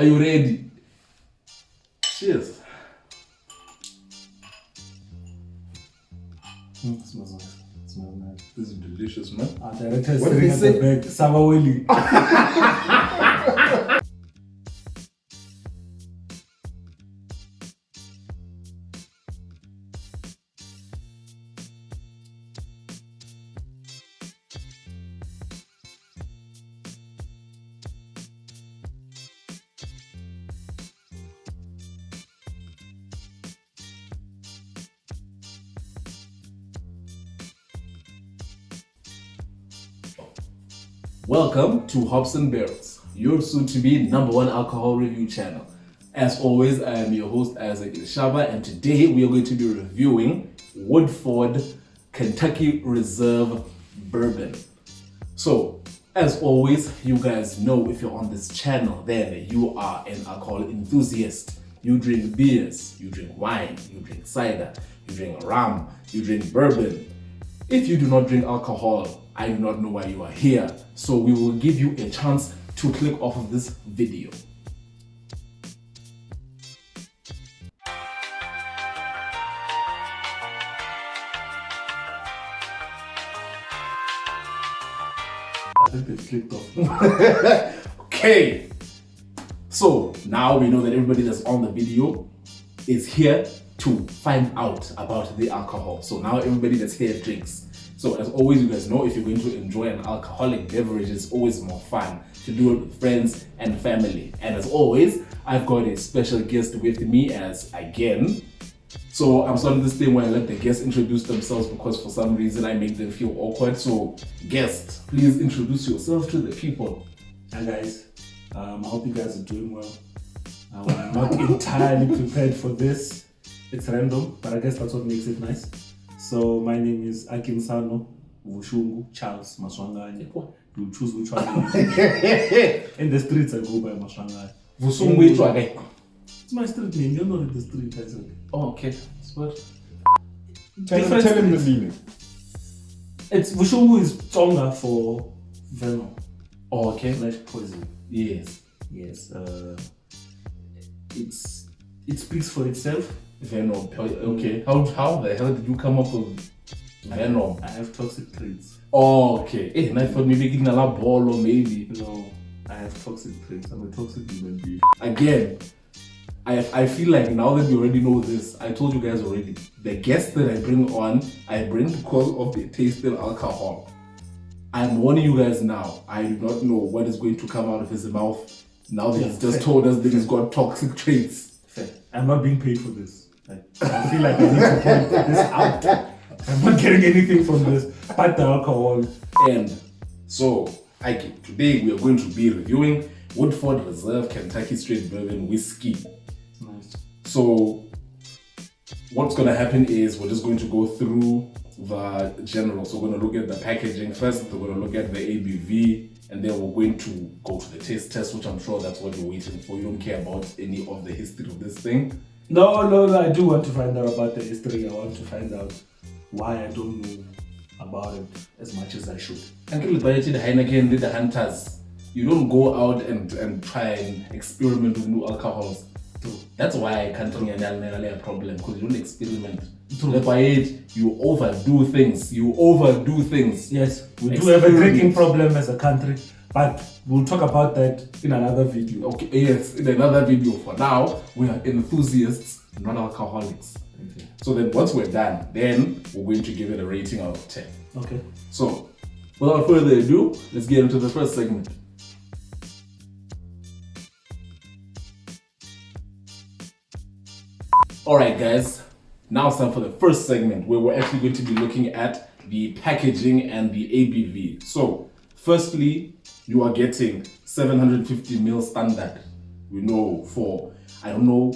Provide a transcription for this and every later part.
Are you ready? Cheers. Smells nice. Smells nice. This is delicious, man. Our director is What sitting did at they the back. Sawaweli. Welcome to Hops and Barrels, your soon-to-be #1 alcohol review channel. As always, I am your host Isaac Shaba, and today we are going to be reviewing Woodford Kentucky Reserve Bourbon. So, as always, you guys know if you're on this channel, then you are an alcohol enthusiast. You drink beers, you drink wine, you drink cider, you drink rum, you drink bourbon. If you do not drink alcohol, I do not know why you are here. So we will give you a chance to click off of this video. I think they clicked off. Okay. So now we know that everybody that's on the video is here to find out about the alcohol. So now everybody that's here drinks. So as always, you guys know if you're going to enjoy an alcoholic beverage, it's always more fun to do it with friends and family. And as always, I've got a special guest with me as again. So I'm starting this thing where I let the guests introduce themselves because for some reason I make them feel awkward. So guest, please introduce yourself to the people. Hi guys, I hope you guys are doing well. I'm not entirely prepared for this. It's random, but I guess that's what makes it nice. So my name is Akinsano Vushungu Charles Maswanganye. You choose which one. In the streets I go by Maswanganye. Vusungu. It's my street name. You're not in the street, I said. Oh, okay. What? Tell him the meaning. It's Vushungu is Tonga for venom. Oh, okay. Like poison. Yes. Yes. It speaks for itself. Venom. Okay. How the hell did you come up with venom? I have toxic traits. Oh, okay. And I thought maybe getting a ball or maybe. No, I have toxic traits. I'm a toxic human being. Again, I feel like now that we already know this, I told you guys already, the guests that I bring on, I bring because of the taste of alcohol. I'm warning you guys now, I do not know what is going to come out of his mouth now that he's just told us that he's got toxic traits. Fair. I'm not being paid for this. I feel like I need to point this out. I'm not getting anything from this but the alcohol. And so, today we are going to be reviewing Woodford Reserve Kentucky Straight Bourbon Whiskey. Nice. So, what's going to happen is we're just going to go through the general. So, we're going to look at the packaging first, we're going to look at the ABV, and then we're going to go to the taste test, which I'm sure that's what you're waiting for. You don't care about any of the history of this thing. No, I do want to find out about the history. I want to find out why I don't know about it as much as I should. Until the Heineken did the hunters, you don't go out and try and experiment with new alcohols. True. That's why I can't think a problem, because you don't experiment. True. You overdo things. Yes, we do have a drinking problem as a country, but we'll talk about that in another video. Okay, yes, in another video. For now, we are enthusiasts, not alcoholics. Okay. So then once we're done, then we're going to give it a rating out of 10. Okay. So, without further ado, let's get into the first segment. Alright guys, now it's time for the first segment where we're actually going to be looking at the packaging and the ABV. So, firstly, you are getting 750ml standard. We know I don't know,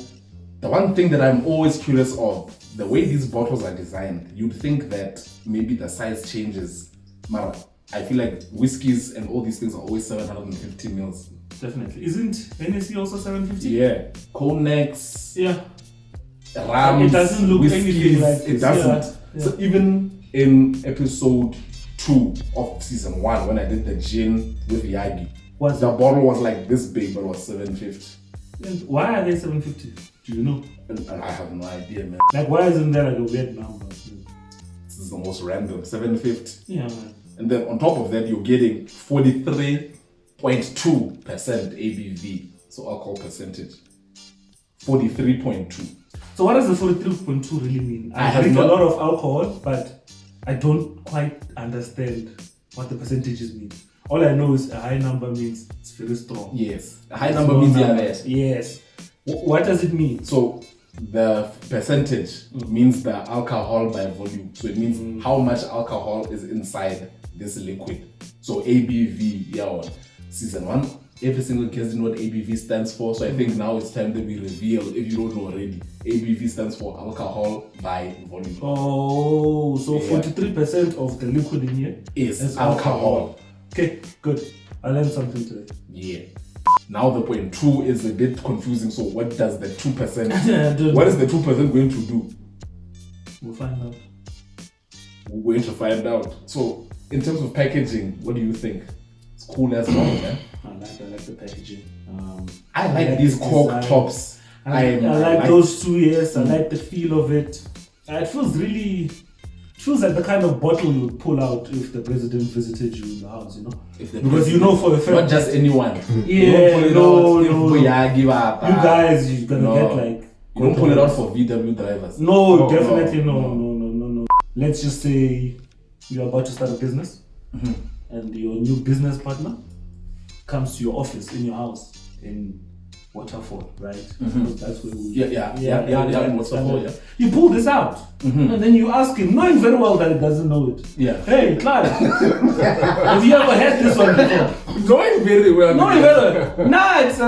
the one thing that I'm always curious of, the way these bottles are designed, you'd think that maybe the size changes. But I feel like whiskeys and all these things are always 750ml. Definitely. Isn't Hennessy also 750? Yeah. Cognacs. Yeah. Rams, it doesn't look whiskeys, anything like it doesn't. Yeah. So even in episode 2 of season 1, when I did the gin with Yagi, the bottle was like this big, but it was 750. And why are they 750? Do you know? And I have no idea, man. Like, why isn't there like a weird number? This is the most random, 750. Yeah, man. And then on top of that, you're getting 43.2% ABV, so alcohol percentage. 43.2. So what does the 43.2 really mean? I I have drink a not- lot of alcohol, but I don't quite understand what the percentages mean. All I know is a high number means it's very strong. Yes. A high number means you are there. Yes. What does it mean? So the percentage means the alcohol by volume. So it means how much alcohol is inside this liquid. So ABV, yeah, season 1. Every single guest knows what ABV stands for. So I think now it's time that we reveal, if you don't know already, ABV stands for alcohol by volume. Oh, so Yeah. 43% of the liquid in here Is alcohol. Okay, good. I learned something today. Yeah. Now the point 2 is a bit confusing. So what does the 2%, I don't what know. is the 2% going to do? We'll find out. We're going to find out. So in terms of packaging, what do you think? It's cool as well, man. I like the packaging. I like these the cork design. tops. I like those two, yes. I like the feel of it. It feels like the kind of bottle you would pull out if the president visited you in the house, you know? Because you know for a fact. Not just anyone. Yeah, you no. You guys, you're gonna get like. You don't pull it out for VW drivers. No, definitely no. Let's just say you're about to start a business and your new business partner comes to your office in your house in Waterford, right? Because that's where we Yeah, in Woodford, yeah. You pull this out and then you ask him, knowing very well that he doesn't know it. Yeah. Hey, Clive, have you ever had this one before? Knowing very well. No, you better. Nah, it's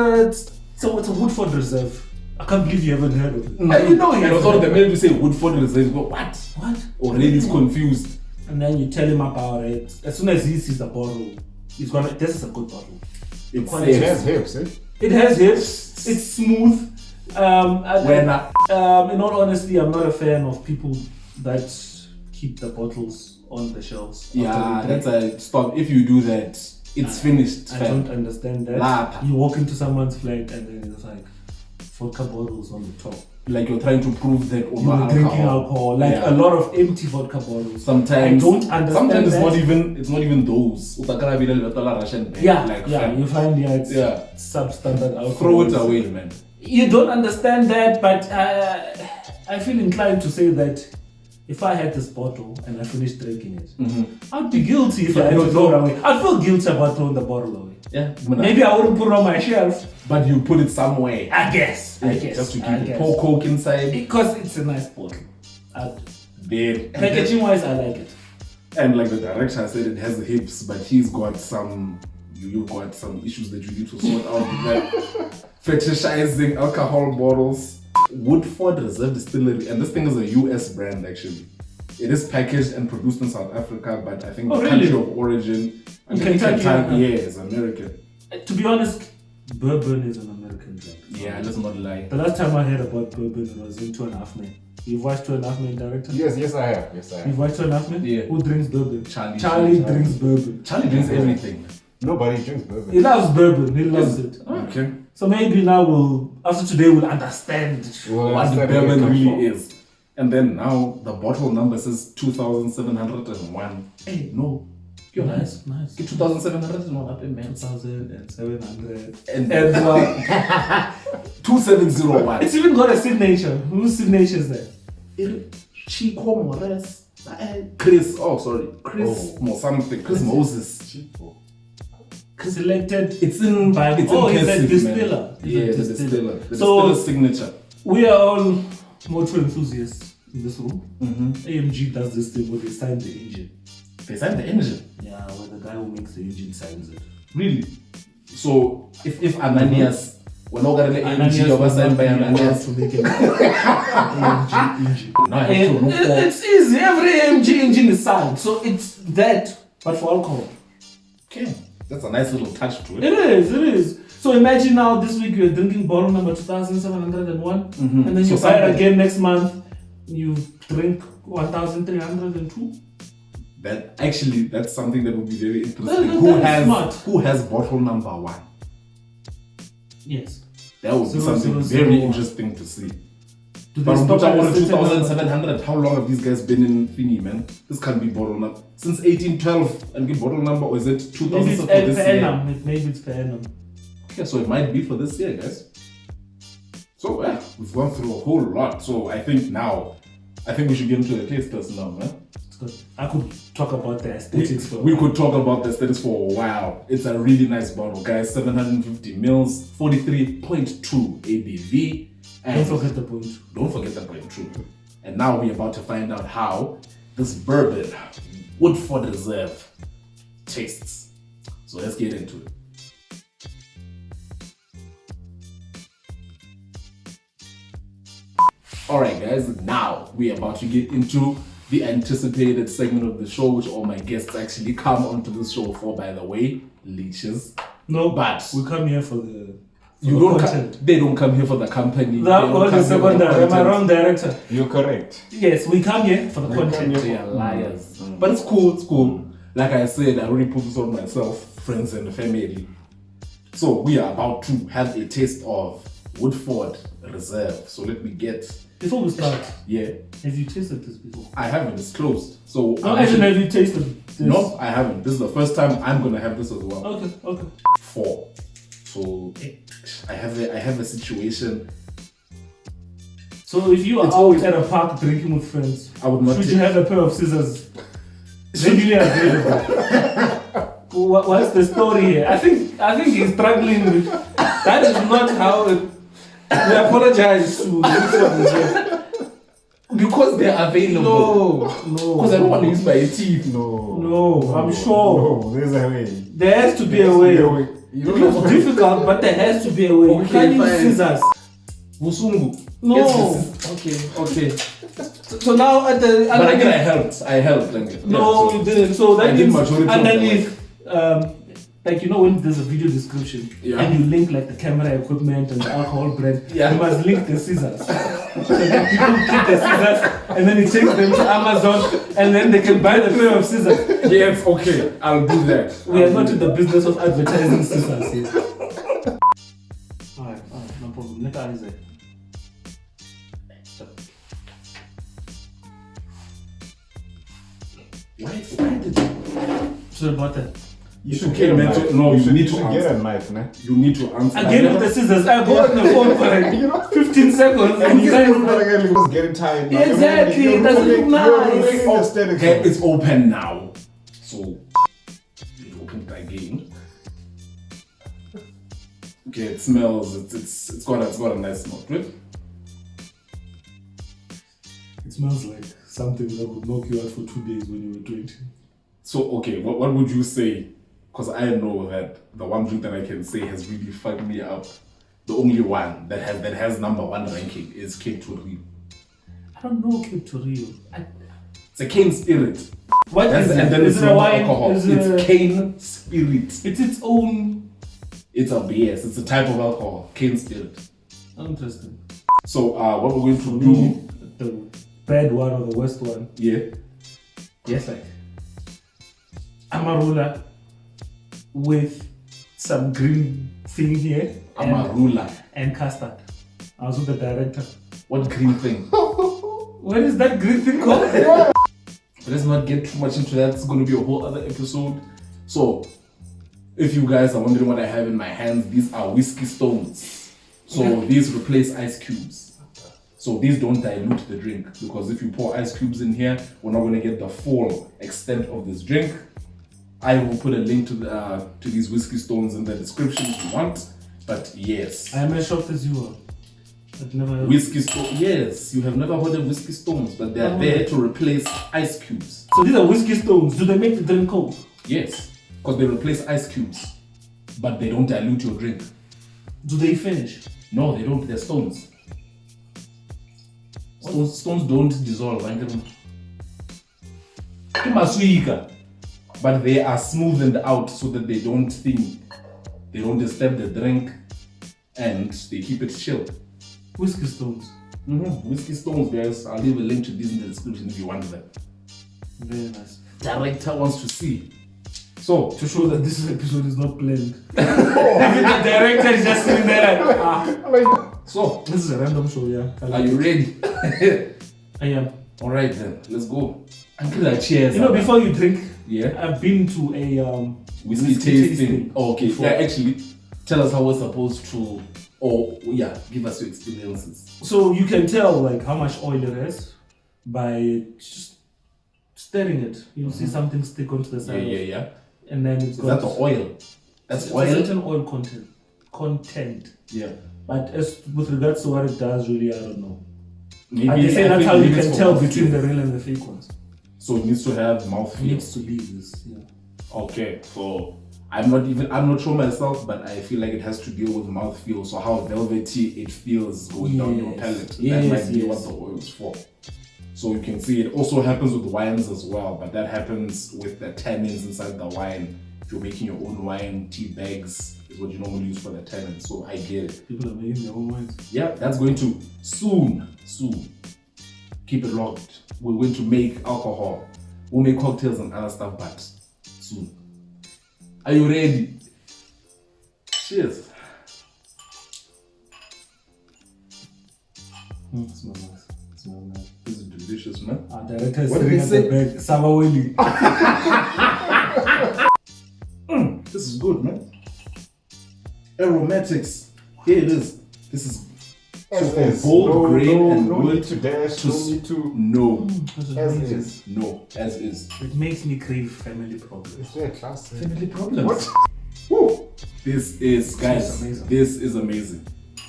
a Woodford Reserve. I can't believe you haven't heard of it. And you know, and also the minute you say Woodford Reserve, you go, what? What? Already he's confused. And then you tell him about it. As soon as he sees the bottle, he's gonna. This is a good bottle. It's It has hips, eh? It has hips. It's smooth. In all honesty, I'm not a fan of people that keep the bottles on the shelves. Yeah, that's a stop. If you do that, it's finished. I don't understand that. Lapa. You walk into someone's flat and then it's like vodka bottles on the top. Like you're trying to prove that You're drinking alcohol. Like a lot of empty vodka bottles. Sometimes I don't understand. Sometimes that. it's not even those. Russian bag, Yeah. You find it's Yeah. substandard alcohol. Throw it away, man. You don't understand that, but I feel inclined to say that if I had this bottle and I finished drinking it, I'd be guilty if I had to throw it away. I'd feel guilty about throwing the bottle away. Yeah. Maybe I wouldn't put it on my shelf. But you put it somewhere. I guess. Just to keep it. Pour Coke inside. Because it's a nice bottle. There. Packaging wise, I like it. And like the director said, it has hips, but he's got some. You've got some issues that you need to sort out with that. Fetishizing alcohol bottles. Woodford Reserve Distillery, and this thing is a US brand actually. It is packaged and produced in South Africa, but I think the country of origin, Kentucky, is American. To be honest, Bourbon is an American drink. Yeah, let's not lie. The last time I heard about Bourbon was in 2.5 Men. You've watched 2.5 Men, director? Yes, I have. You've watched 2.5 Men? Yeah. Who drinks bourbon? Charlie drinks bourbon. Charlie drinks everything. Nobody drinks bourbon. He loves bourbon. He loves it. Okay. So maybe now after today we'll understand What the bourbon really is. And then now the bottle number says 2,701. Hey, no. You're nice. Get 2,701 up in man. 2,700. And 2701. It's even got a signature. Whose signature is that? Chico Mores. Chris. Oh, sorry. Chris or something. Chris Moses. Selected. It's in. By it's he's a cursive, distiller. Man. Yeah, the distiller. The So- distiller's signature. We are all motor enthusiasts in this room. AMG does this thing where they sign the engine. They signed the engine. Yeah, where the guy who makes the engine signs it. Really? So if Ananias, we're not gonna let AMG over signed by Ananias. to make an AMG engine. Now I have to look for. It's easy. Every AMG engine is signed, so it's that, but for alcohol. Okay, that's a nice little touch to it. It is. So imagine now this week you're drinking bottle number 2,701, and then you So buy it something- again next month. You drink 1,302. That's something that would be very interesting. That is smart. Who has bottle number 1? Yes. That would be something 000. very interesting to see. Do they But stop at a order certain number? 2,700. How long have these guys been in thingy, man? This can't be bottle number since 1812 and give bottle number, or is it 2,000 Maybe it's for per this year? annum. Maybe it's per annum. Okay, so it might be for this year, guys. So we've gone through a whole lot. So I think we should get into the taste test now, man. It's good. I could talk about the aesthetics for. We could talk about the aesthetics for a while. It's a really nice bottle, guys. 750 mils, 43.2 ABV. And Don't forget the point. Don't forget the point, true. And now we're about to find out how this bourbon, Woodford Reserve, tastes. So let's get into it. Alright guys, now we're about to get into the anticipated segment of the show, which all my guests actually come onto this show for, by the way, leeches. No, But we come here for the. they don't come here for the company. That They don't was come the here for the second. Am I content. wrong, director? You're correct. Yes, we come here for the We come content. here They are liars. But it's cool. Like I said, I already put this on myself, friends and family. So we are about to have a taste of Woodford Reserve. So let me get, Before we start, yeah, have you tasted this before? I haven't, it's closed. So No, as in, have you tasted this? no, I haven't. This is the first time I'm gonna have this as well. Okay. 4. So I have a situation. So if you are It's out always- at a park drinking with friends, I would not should take- you have a pair of scissors readily available? What's the story here? I think he's struggling with. That is not how it. We apologize to the Because they're available. No, Because I don't want to use my teeth. No, I'm sure. No, there's a way. There has to be a way. You don't know. It's difficult, but there has to be a way. You Okay, can't use fine. scissors. Musungu. No. Yes, okay. So now at the But again, underneath, I helped. no, you didn't. So that I did means majority of underneath, like you know when there's a video description Yeah. and you link like the camera equipment and the alcohol brand, Yeah. you must link the scissors. So that people get the scissors and then it takes them to Amazon and then they can buy the pair of scissors. Yes, okay. I'll do that. We are not in the business of advertising scissors here. Alright, no problem. Let Isaac. Why did you? Sorry about that. You should get a knife. No, you need to get answer. a knife, man. You need to answer. Again with the scissors. I go on the phone for like 15 seconds and you guys It's getting tired. man. Exactly, it doesn't look nice. You're ruining the aesthetics. Okay, it's open now. So we open it again. Okay, it smells. It's got a nice smell to it. It smells like something that would knock you out for 2 days when you were 20. So okay, what would you say? Because I know that the one drink that I can say has really fucked me up. The only one that has #1 ranking is Cape Torio. I don't know Cape Torio. It's a cane spirit. What is it? And then Is it's it a not wine? alcohol. Is It's it cane spirit. it's its own. It's a BS. It's a type of alcohol. Cane spirit. Interesting. So what we're going to For do? me, the bad one or the worst one. Yeah. Yes, like Amarula with some green thing here. Amarula. And custard. I was with the director. What green thing? What is that green thing called? Let's not get too much into that. It's going to be a whole other episode. So, if you guys are wondering what I have in my hands, these are whiskey stones. So these replace ice cubes. So these don't dilute the drink, because if you pour ice cubes in here, we're not going to get the full extent of this drink. I will put a link to these whiskey stones in the description if you want. But yes, I am as shocked as you are. I've never heard. whiskey stone. Yes, you have never heard of whiskey stones, but they are there to replace ice cubes. So these are whiskey stones. Do they make the drink cold? Yes, because they replace ice cubes, but they don't dilute your drink. Do they finish? No, they don't. They're stones. Stones don't dissolve. But they are smoothened out so that they don't thin. They don't disturb the drink, and they keep it chilled. Whiskey stones. Whiskey stones, guys. I'll leave a link to these in the description if you want them. Very nice. Director wants to see. So, To show that this episode is not planned. Even the director is just sitting there like, so this is a random show, yeah. are you ready? I am. All right then, let's go. Until that cheers. You know, before you drink, yeah, I've been to a whiskey tasting. Oh, okay, before. yeah, actually, tell us how we're supposed to, or yeah, give us your experiences. So you can tell like how much oil it has by just stirring it. You'll see something stick onto the side. Yeah. And then it's Is that the oil? That's it's oil. a certain oil content. Yeah. But as with regards to what it does, really, I don't know. Maybe And they say I that's think how you maybe it's can for tell mouthfeel. between the real and the fake ones. So it needs to have It mouthfeel. needs to be this. Yeah. Okay, so I'm not sure myself, but I feel like it has to deal with mouthfeel. So how velvety it feels going down your Yes. palate. That Yes, might be yes. what the oil is for. So you can see it also happens with wines as well, but that happens with the tannins inside the wine. If you're making your own wine, tea bags is what you normally use for the tannins. So I get it. People are making their own wines. Yeah, that's going to soon. Keep it locked. We're going to make alcohol. We'll make cocktails and other stuff, but soon. Are you ready? Cheers. Smells nice. Smells nice. This is delicious, man. Our director is What did sitting he at the back. Sabaweli. This is good, man. Aromatics. Here it is. This is so As for is. bold No, grain no, and no wood need to dash, to no need to. no. This is As amazing. is. No, as is. It makes me crave family problems. It's very classic. Family problems. What? Woo. This is, guys, amazing. this is amazing.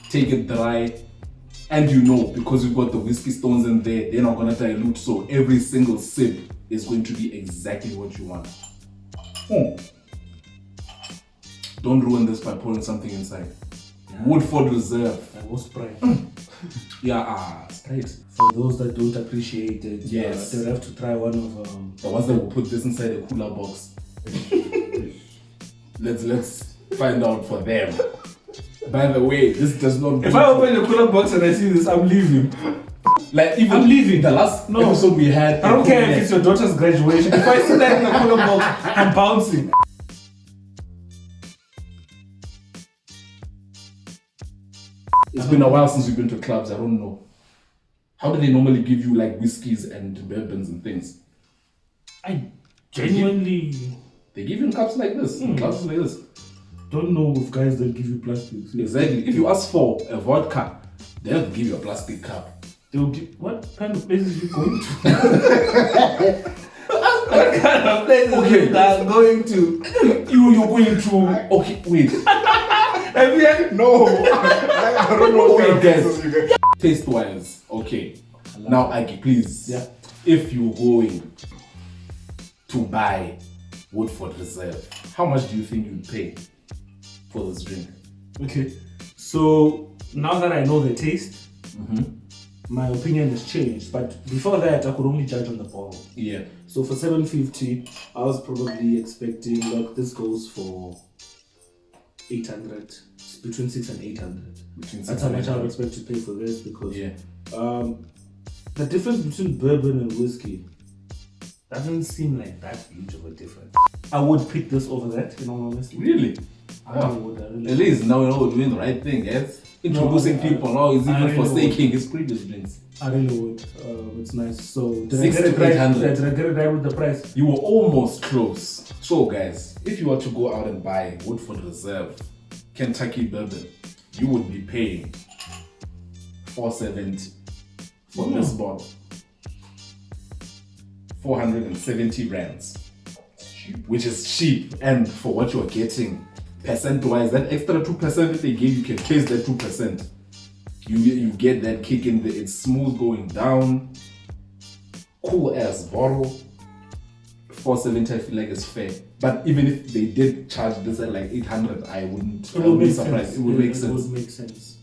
Take it dry. And you know, because you've got the whiskey stones in there, they're not going to dilute. So every single sip is going to be exactly what you want. Don't ruin this by pouring something inside. Yeah. Woodford Reserve. I was Sprite. Yeah, straight. For those that don't appreciate it, Yes. they'll have to try one of The ones that will put this inside a cooler box. Let's find out for them. By the way, this does not. If I open the cooler box and I see this, I'm leaving. Like even I'm leaving. the last No. episode we had. I don't care if it's your daughter's graduation. If I see that in the cooler box, I'm bouncing. It's been a while since we've been to clubs. I don't know. How do they normally give you like whiskeys and bourbons and things? I genuinely They give you in cups like this, in glasses like this. don't know if guys that give you plastics. Exactly. If you ask for a vodka, they'll give you a plastic cup. They'll give, what kind of places you going to? What kind of places Okay. you are going to? You're going to. Okay, wait. Have you had No, I don't know what Wait, kind of guys. places you get. Taste wise, okay. Now, Aki, please. Yeah. If you're going to buy Woodford Reserve, how much do you think you'd pay for this drink? Okay, so now that I know the taste, my opinion has changed. But before that, I could only judge on the bottle. Yeah. So for $750, I was probably expecting like this goes for 800, between 6 and 800. Between That's how much I would expect to pay for this because Yeah. the difference between bourbon and whiskey doesn't seem like that huge of a difference. I would pick this over that, in all honesty. Really? I would, I really At least now we know we're doing the right thing, yes? Introducing I- people now is I even really forsaking his previous drinks. I really would. It's nice. So did I 6 get to it right? 800. Did I get it right with the price? You were almost close. So, guys, if you were to go out and buy Woodford Reserve Kentucky bourbon, you would be paying $470 for this bottle. 470 rands, which is cheap. And for what you're getting, percent-wise, that extra 2% that they gave, you can taste that 2%. You get that kick in the, it's smooth going down, cool ass bottle. 470 I feel like is fair. But even if they did charge this at like 800, I would be surprised. It would make sense. It would make sense.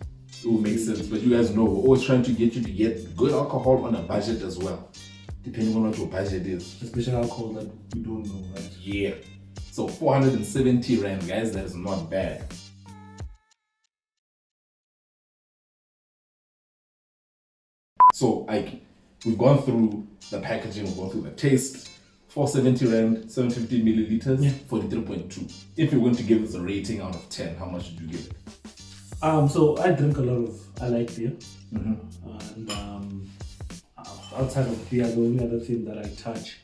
It will make sense. But you guys know, we're always trying to get you to get good alcohol on a budget as well, depending on what your budget is. Especially alcohol that we don't know, right? Yeah. So 470 rand, guys, that is not bad. So, like, we've gone through the packaging, we've gone through the taste. 470 rand, 750 milliliters, Yeah. 43.2. If you're going to give this a rating out of 10, how much would you give it? So I drink a lot of, I like beer. Mm-hmm. And outside of beer, the only other thing that I touch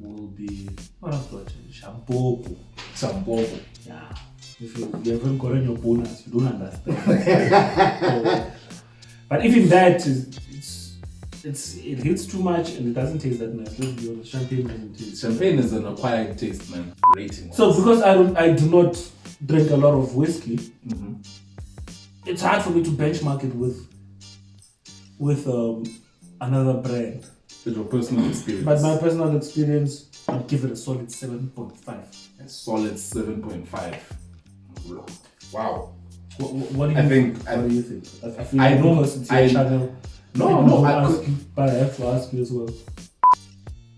will be, what else do I touch? Shampoo. Sambobo. Yeah. If you haven't gotten your bonus, you don't understand. But even that it hits too much and it doesn't taste that nice. Let's be honest, champagne doesn't taste. Champagne is an acquired taste, man. Rating. So because I do not drink a lot of whiskey, Mm-hmm. it's hard for me to benchmark it with another brand. With your personal experience. But my personal experience, I'd give it a solid 7.5. A solid 7.5. Wow. What do you I think? think- What do you think? I feel I like don't- because it's I- your channel. No, people no, don't I ask could. you, but I have to ask you as well.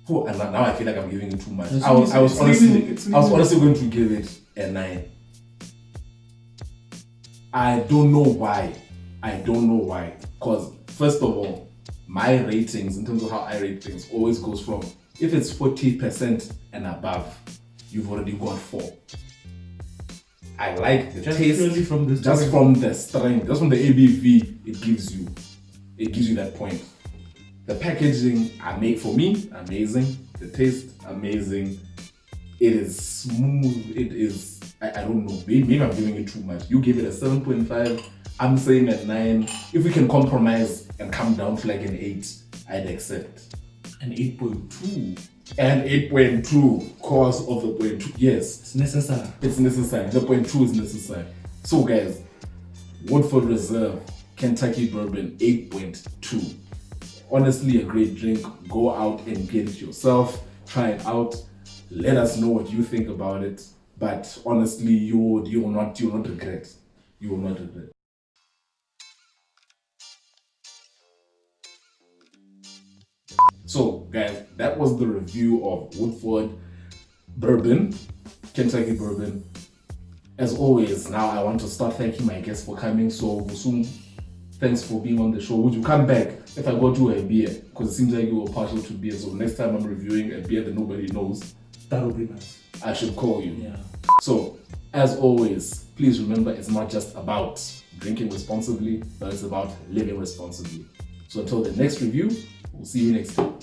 Oh, and now I feel like I'm giving you too much. It's I was leaving- honestly, it's I was leaving. honestly going to give it a 9. I don't know why. Because first of all, my ratings in terms of how I rate things always goes from if it's 40% and above, you've already got 4. I like the Just taste. purely from the Just story. from the strength, just from the ABV, it gives you that point. The packaging, for me, amazing. The taste, amazing. It is smooth. It is, I don't know. Maybe I'm giving it too much. You gave it a 7.5. I'm saying a 9. If we can compromise and come down to like an 8, I'd accept. An 8.2. And 8.2, cause of the 0.2. Yes, It's necessary. it's necessary. The 0.2 is necessary. So guys, Woodford Reserve Kentucky Bourbon 8.2. Honestly, a great drink. Go out and get it yourself. Try it out. Let us know what you think about it. But honestly, you will not regret. You will not regret. So guys, that was the review of Woodford Bourbon, Kentucky Bourbon. As always, now I want to start thanking my guests for coming. So Vusum, thanks for being on the show. Would you come back if I go to a beer? Because it seems like you were partial to beer. So next time I'm reviewing a beer that nobody knows, That would be nice. I should call you. Yeah. So, as always, please remember it's not just about drinking responsibly, but it's about living responsibly. So until the next review, we'll see you next time.